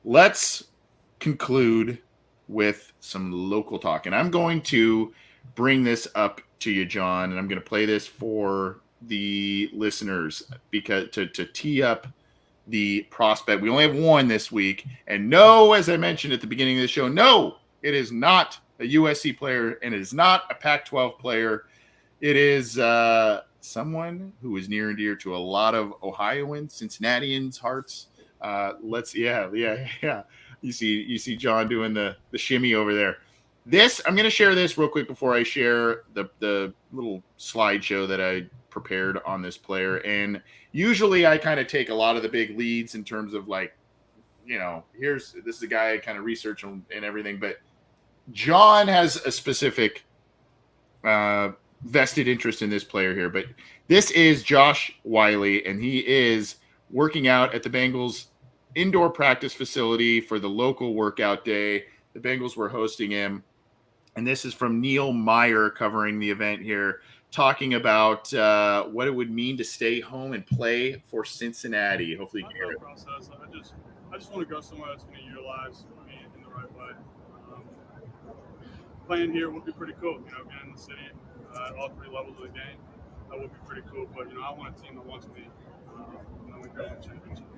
let's conclude with some local talk. And I'm going to bring this up to you, John, and I'm going to play this for the listeners because to tee up the prospect. We only have one this week. And no, as I mentioned at the beginning of the show, no, it is not a USC player and it is not a Pac-12 player. It is someone who is near and dear to a lot of Ohioans, Cincinnatians' hearts. Yeah. You see John doing the shimmy over there. I'm going to share this real quick before I share the little slideshow that I prepared on this player. And usually I kind of take a lot of the big leads in terms of like, this is a guy I kind of research and everything. But John has a specific vested interest in this player here. But this is Josh Whyle, and he is working out at the Bengals indoor practice facility for the local workout day. The Bengals were hosting him. And this is from Neil Meyer covering the event here, talking about what it would mean to stay home and play for Cincinnati. Hopefully you can hear it. Process. I just want to go somewhere that's going to utilize me in the right way. Playing here would be pretty cool, being in the city at all three levels of the game. That would be pretty cool. But, I want a team that wants me. We go win championships.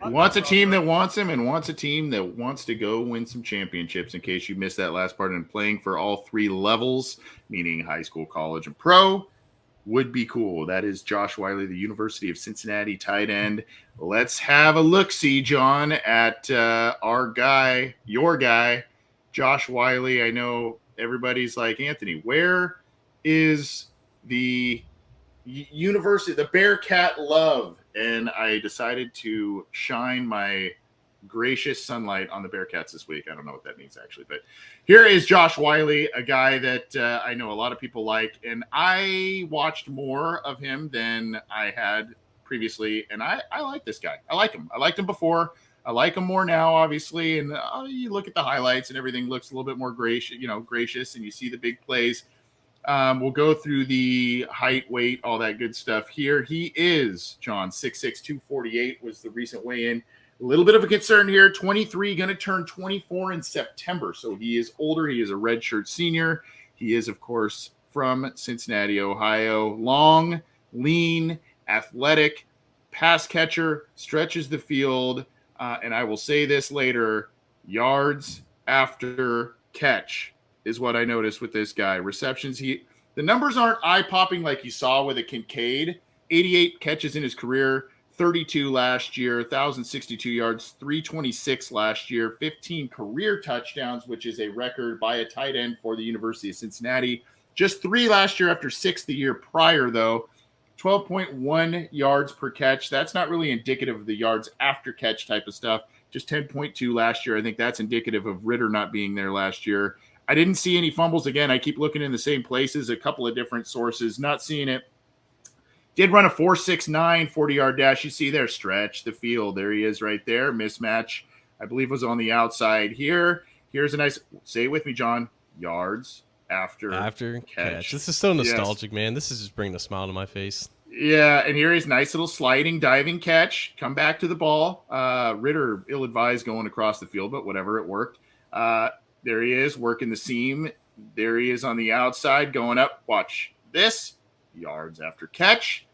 He wants a team that wants him and wants a team that wants to go win some championships, in case you missed that last part. And playing for all three levels, meaning high school, college, and pro, would be cool. That is Josh Whyle, the University of Cincinnati tight end. Let's have a look-see, John, at our guy, your guy, Josh Whyle. I know everybody's like, Anthony, where is the University, the Bearcat love? And I decided to shine my gracious sunlight on the Bearcats this week. I don't know what that means, actually. But here is Josh Whyle, a guy that I know a lot of people like. And I watched more of him than I had previously. And I like this guy. I like him. I liked him before. I like him more now, obviously. And you look at the highlights and everything looks a little bit more gracious. And you see the big plays. We'll go through the height, weight, all that good stuff here. He is, John, 6'6", 248 was the recent weigh-in. A little bit of a concern here, 23, going to turn 24 in September. So he is older. He is a redshirt senior. He is, of course, from Cincinnati, Ohio. Long, lean, athletic, pass catcher, stretches the field. And I will say this later, yards after catch is what I noticed with this guy. Receptions, the numbers aren't eye-popping like you saw with a Kincaid. 88 catches in his career, 32 last year, 1,062 yards, 326 last year, 15 career touchdowns, which is a record by a tight end for the University of Cincinnati. Just 3 last year after 6 the year prior, though. 12.1 yards per catch. That's not really indicative of the yards after catch type of stuff. Just 10.2 last year. I think that's indicative of Ritter not being there last year. I didn't see any fumbles. Again, I keep looking in the same places, a couple of different sources, not seeing it. Did run a 4.69 40-yard dash. You see there, stretch the field. There he is right there. Mismatch, I believe, was on the outside here. Here's a nice, say it with me, John, yards after catch. This is so nostalgic, yes. Man. This is just bringing a smile to my face. Yeah, and here is nice little sliding, diving catch. Come back to the ball. Ritter, ill-advised going across the field, but whatever, it worked. There he is, working the seam. There he is on the outside, going up. Watch this. Yards after catch.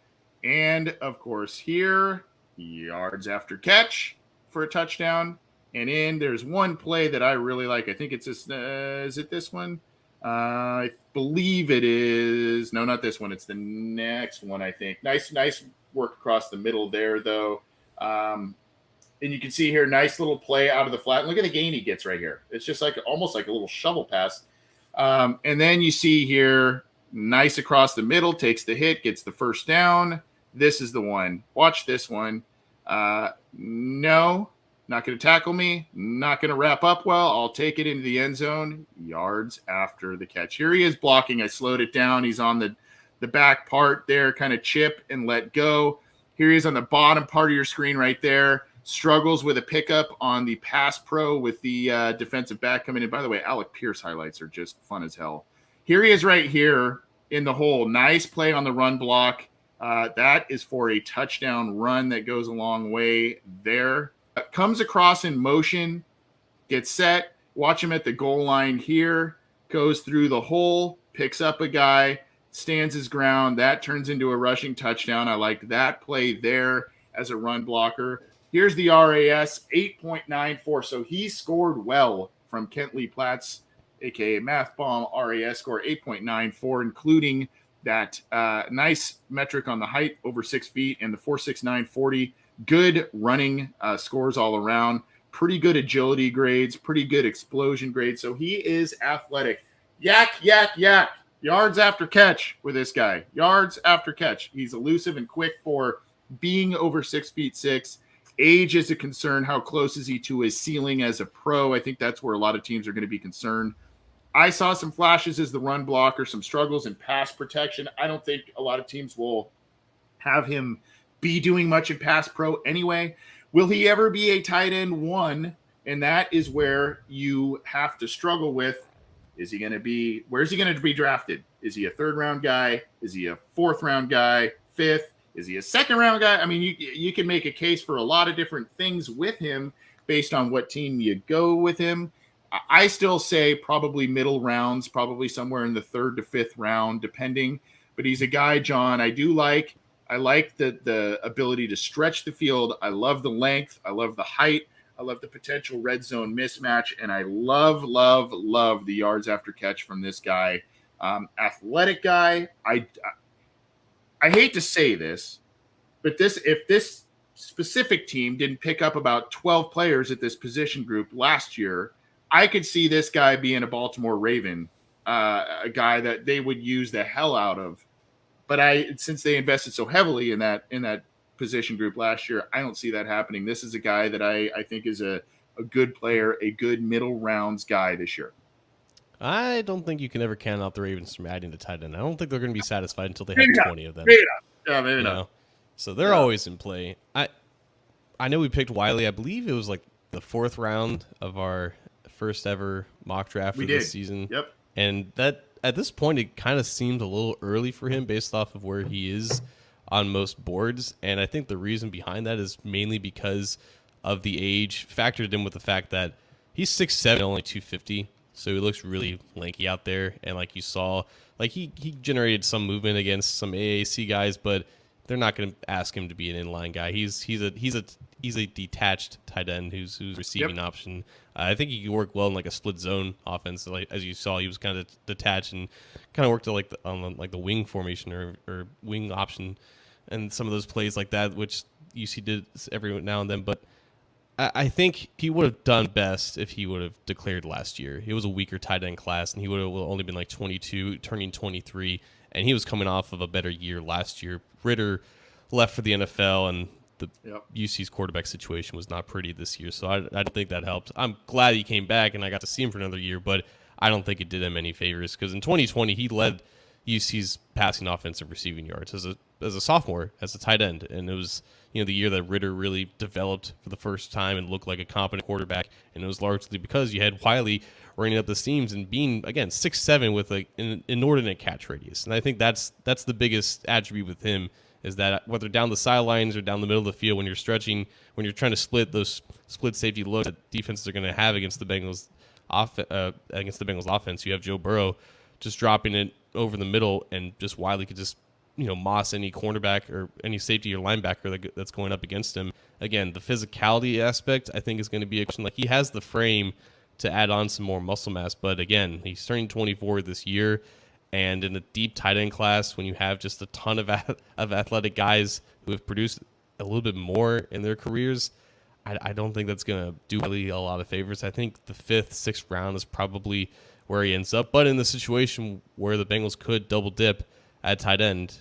And, of course, here, yards after catch for a touchdown. And there's one play that I really like. I think it's this. Is it this one? I believe it is. No, not this one. It's the next one, I think. Nice work across the middle there, though. And you can see here, nice little play out of the flat. Look at the gain he gets right here. It's just almost like a little shovel pass. And then you see here, nice across the middle, takes the hit, gets the first down. This is the one. Watch this one. No, not going to tackle me. Not going to wrap up well. I'll take it into the end zone. Yards after the catch. Here he is blocking. I slowed it down. He's on the back part there, kind of chip and let go. Here he is on the bottom part of your screen right there. Struggles with a pickup on the pass pro with the defensive back coming in. By the way, Alec Pierce highlights are just fun as hell. Here he is right here in the hole. Nice play on the run block. That is for a touchdown run that goes a long way there. Comes across in motion, gets set, watch him at the goal line here, goes through the hole, picks up a guy, stands his ground. That turns into a rushing touchdown. I like that play there as a run blocker. Here's the RAS, 8.94. So he scored well from Kentley Platts, a.k.a. Math Bomb. RAS score 8.94, including that nice metric on the height, over 6 feet, and the 4.69 40. Good running scores all around. Pretty good agility grades, pretty good explosion grades. So he is athletic. Yak, yak, yak. Yards after catch with this guy. Yards after catch. He's elusive and quick for being over 6'6". Age is a concern. How close is he to his ceiling as a pro? I think that's where a lot of teams are going to be concerned. I saw some flashes as the run blocker, some struggles in pass protection. I don't think a lot of teams will have him be doing much in pass pro anyway. Will he ever be a tight end 1? And that is where you have to struggle with, is he going to be, where's he going to be drafted? Is he a 3rd round guy? Is he a 4th round guy? 5th? Is he a 2nd round guy? I mean, you can make a case for a lot of different things with him based on what team you go with him. I still say probably middle rounds, probably somewhere in the 3rd to 5th round, depending. But he's a guy, John, I like the ability to stretch the field. I love the length. I love the height. I love the potential red zone mismatch. And I love the yards after catch from this guy. Athletic guy. I hate to say this, but if this specific team didn't pick up about 12 players at this position group last year, I could see this guy being a Baltimore Raven, a guy that they would use the hell out of. But since they invested so heavily in that position group last year, I don't see that happening. This is a guy that I think is a good player, a good middle rounds guy this year. I don't think you can ever count out the Ravens from adding to tight end. I don't think they're going to be satisfied until they have 20 of them. Maybe not. So they're always in play. I know we picked Whyle. I believe it was like the 4th round of our first ever mock draft for this season. Yep. And that at this point, it kind of seemed a little early for him based off of where he is on most boards. And I think the reason behind that is mainly because of the age, factored in with the fact that he's 6'7", only 250. So he looks really lanky out there. And like you saw, like he generated some movement against some AAC guys, but they're not going to ask him to be an inline guy. He's a detached tight end who's receiving option. I think he could work well in like a split zone offense. Like as you saw, he was kind of detached and kind of worked on the wing formation or wing option, and some of those plays like that, which UC did every now and then. But I think he would have done best if he would have declared last year. It was a weaker tight end class, and he would have only been like 22, turning 23, and he was coming off of a better year last year. Ritter left for the NFL, and the UC's quarterback situation was not pretty this year, so I don't think that helped. I'm glad he came back, and I got to see him for another year, but I don't think it did him any favors, because in 2020, he led UC's passing offense and receiving yards as a sophomore, as a tight end, and it was the year that Ritter really developed for the first time and looked like a competent quarterback, and it was largely because you had Whyle running up the seams and being, again, 6'7" with like an inordinate catch radius. And I think that's the biggest attribute with him, is that whether down the sidelines or down the middle of the field, when you're stretching, when you're trying to split those split safety looks that defenses are going to have against the Bengals offense, you have Joe Burrow just dropping it over the middle, and just Whyle could just moss any cornerback or any safety or linebacker that's going up against him. Again, the physicality aspect I think is going to be a question. Like, he has the frame to add on some more muscle mass, but again, he's turning 24 this year, and in a deep tight end class, when you have just a ton of athletic guys who have produced a little bit more in their careers, I don't think that's going to do Whyle a lot of favors. I think the 5th, 6th round is probably where he ends up, but in the situation where the Bengals could double dip at tight end,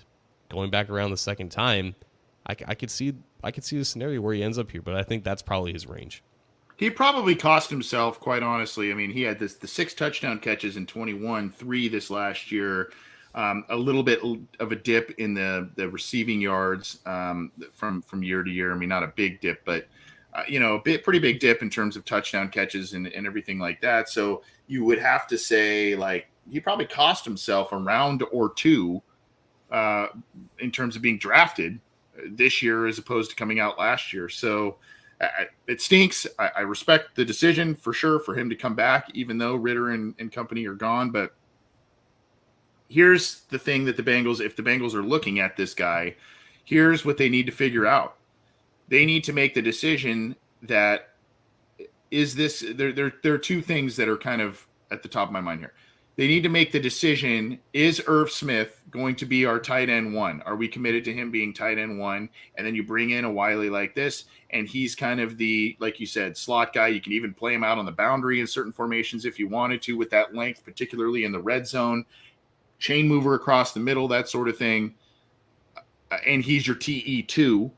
going back around the second time, I could see the scenario where he ends up here, but I think that's probably his range. He probably cost himself, quite honestly. I mean, he had the 6 touchdown catches in 21, 3 this last year, a little bit of a dip in the receiving yards from year to year. I mean, not a big dip, but pretty big dip in terms of touchdown catches and everything like that. So you would have to say, like, he probably cost himself a round or two in terms of being drafted this year as opposed to coming out last year. So It stinks. I respect the decision for sure for him to come back, even though Ritter and company are gone. But here's the thing that if the Bengals are looking at this guy, here's what they need to figure out. They need to make the decision that is this. There are two things that are kind of at the top of my mind here. They need to make the decision, is Irv Smith going to be our tight end one? Are we committed to him being tight end one? And then you bring in a Whyle like this, and he's kind of the, like you said, slot guy. You can even play him out on the boundary in certain formations if you wanted to with that length, particularly in the red zone. Chain mover across the middle, that sort of thing. And he's your TE2.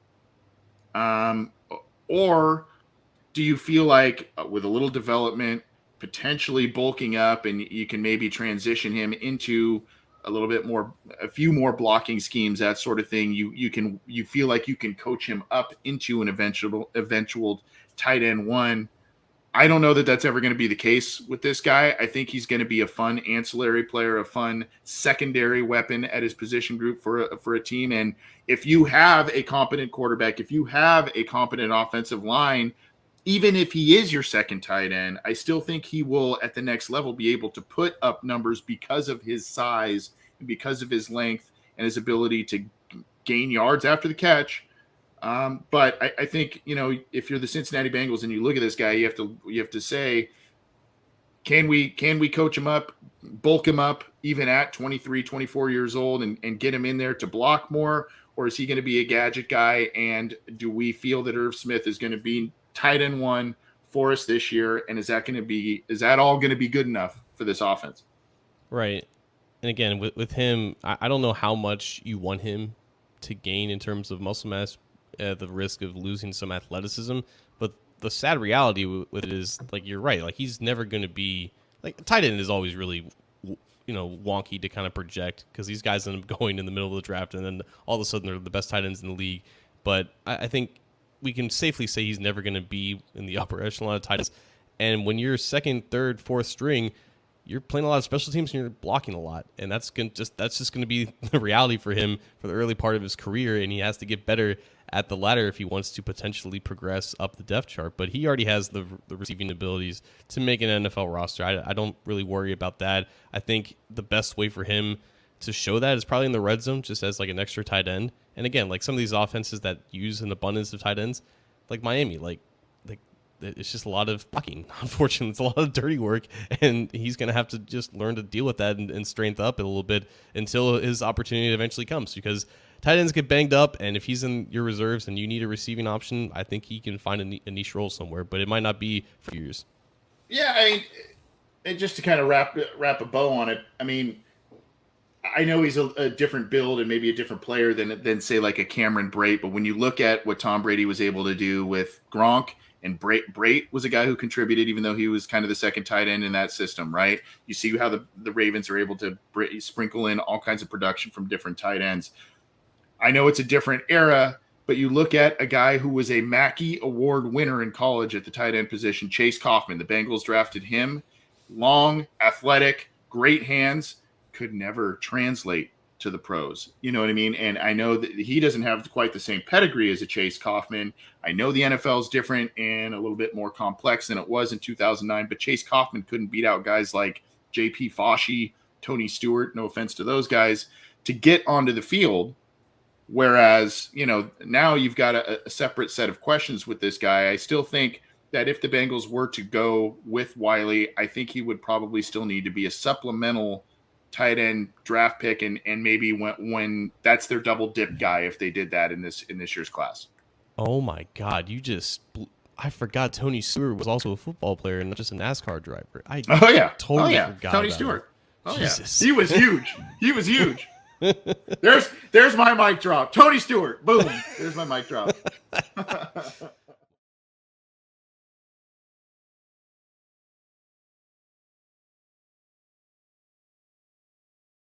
Or do you feel like with a little development, potentially bulking up, and you can maybe transition him into a few more blocking schemes, that sort of thing. You feel like you can coach him up into an eventual tight end one. I don't know that that's ever going to be the case with this guy. I think he's going to be a fun ancillary player, a fun secondary weapon at his position group for a team. And if you have a competent quarterback, if you have a competent offensive line, even if he is your second tight end, I still think he will at the next level be able to put up numbers because of his size and because of his length and his ability to gain yards after the catch. But I think, if you're the Cincinnati Bengals and you look at this guy, you have to say, can we coach him up, bulk him up even at 23, 24 years old and get him in there to block more? Or is he going to be a gadget guy? And do we feel that Irv Smith is going to be tight end one for us this year? And is that all going to be good enough for this offense? Right. And again, with him, I don't know how much you want him to gain in terms of muscle mass at the risk of losing some athleticism. But the sad reality with it is, like, you're right. Like, he's never going to be like, tight end is always really, wonky to kind of project because these guys end up going in the middle of the draft and then all of a sudden they're the best tight ends in the league. But I think we can safely say he's never going to be in the upper echelon of tight ends. And when you're second, third, fourth string, you're playing a lot of special teams and you're blocking a lot. And that's just going to be the reality for him for the early part of his career. And he has to get better at the ladder if he wants to potentially progress up the depth chart. But he already has the receiving abilities to make an NFL roster. I don't really worry about that. I think the best way for him to show that is probably in the red zone, just as like an extra tight end. And again, like some of these offenses that use an abundance of tight ends, like Miami, like it's just a lot of blocking. Unfortunately, it's a lot of dirty work, and he's going to have to just learn to deal with that and strengthen up it a little bit until his opportunity eventually comes. Because tight ends get banged up, and if he's in your reserves and you need a receiving option, I think he can find a niche role somewhere, but it might not be for years. Yeah, I mean, and just to kind of wrap a bow on it, I mean, I know he's a different build and maybe a different player than say like a Cameron Brate, but when you look at what Tom Brady was able to do with Gronk, and Brate was a guy who contributed, even though he was kind of the second tight end in that system, right? You see how the Ravens are able to sprinkle in all kinds of production from different tight ends. I know it's a different era, but you look at a guy who was a Mackey Award winner in college at the tight end position, Chase Kaufman. The Bengals drafted him. Long, athletic, great hands, could never translate to the pros. You know what I mean? And I know that he doesn't have quite the same pedigree as a Chase Kaufman. I know the NFL is different and a little bit more complex than it was in 2009, but Chase Kaufman couldn't beat out guys like J.P. Foshee, Tony Stewart, no offense to those guys, to get onto the field. Whereas, now you've got a separate set of questions with this guy. I still think that if the Bengals were to go with Whyle, I think he would probably still need to be a supplemental tight end draft pick, and maybe when that's their double dip guy if they did that in this year's class. Oh my God! I forgot Tony Stewart was also a football player and not just a NASCAR driver. Totally forgot Tony about Stewart. Him. Jesus. Yeah, he was huge. He was huge. There's my mic drop. Tony Stewart. Boom. There's my mic drop.